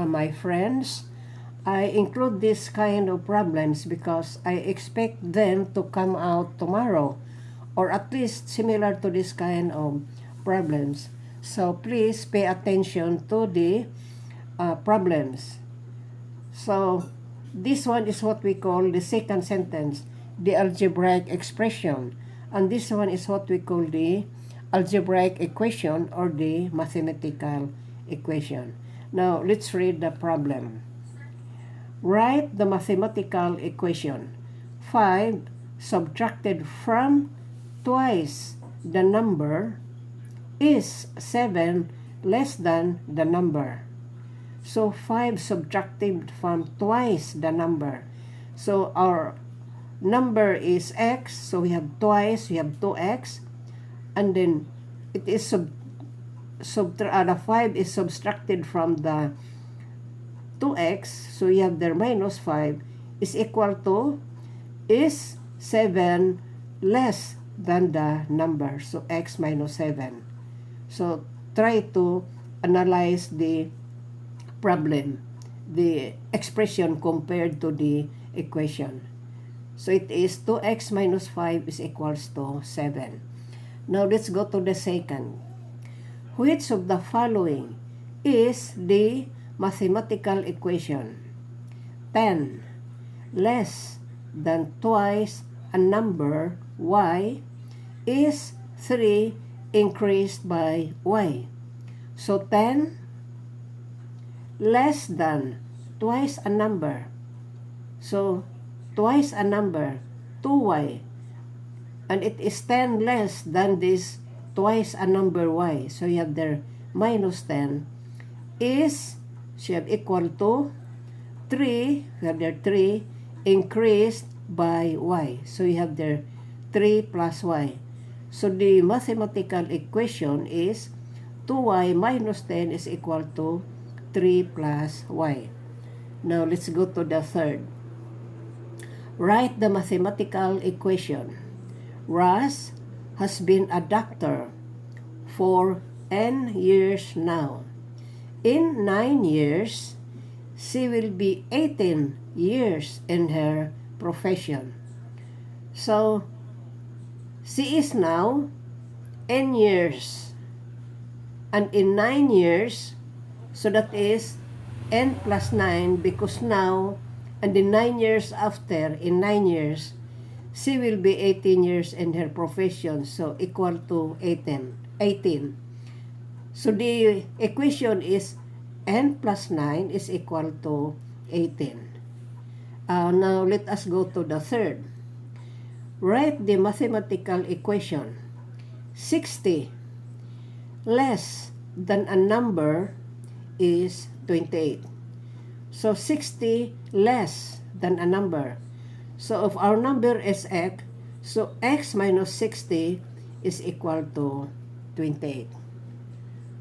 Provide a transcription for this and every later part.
my friends. I include this kind of problems because I expect them to come out tomorrow, or at least similar to this kind of problems. So please pay attention to the problems. So this one is what we call the second sentence, the algebraic expression. And this one is what we call the algebraic equation or the mathematical equation. Now, let's read the problem. Write the mathematical equation. 5 subtracted from twice the number is 7 less than the number. So 5 subtracted from twice the number. So our number is x, so we have twice, we have 2x, and then it is the 5 is subtracted from the 2x, so we have there minus 5 is equal to, is 7 less than the number, so x minus 7. So try to analyze the problem, the expression compared to the equation. So it is 2x minus 5 is equals to 7. Now let's go to the second. Which of the following is the mathematical equation? 10 less than twice a number y is 3 increased by y. So 10 less than twice a number. So twice a number, 2y. And it is 10 less than this twice a number y. So you have there minus 10 is, so you have equal to 3, you have there 3 increased by y. So you have there 3 plus y. So the mathematical equation is 2y minus 10 is equal to 3 plus y. Now let's go to the third. Write the mathematical equation. Russ has been a doctor for n years now. In 9 years, she will be 18 years in her profession. So, she is now n years. And in 9 years, so that is n plus 9 because now, and in 9 years after, in 9 years, she will be 18 years in her profession. So, equal to 18. So, the equation is n plus 9 is equal to 18. Now, let us go to the third. Write the mathematical equation. 60 less than a number is 28. So 60 less than a number. So if our number is x, so x minus 60 is equal to 28.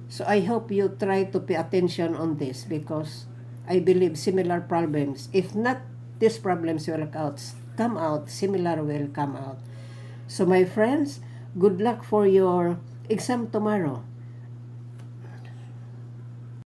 So I hope you try to pay attention on this because I believe similar problems, if not these problems will come out, similar will come out. So my friends, good luck for your exam tomorrow.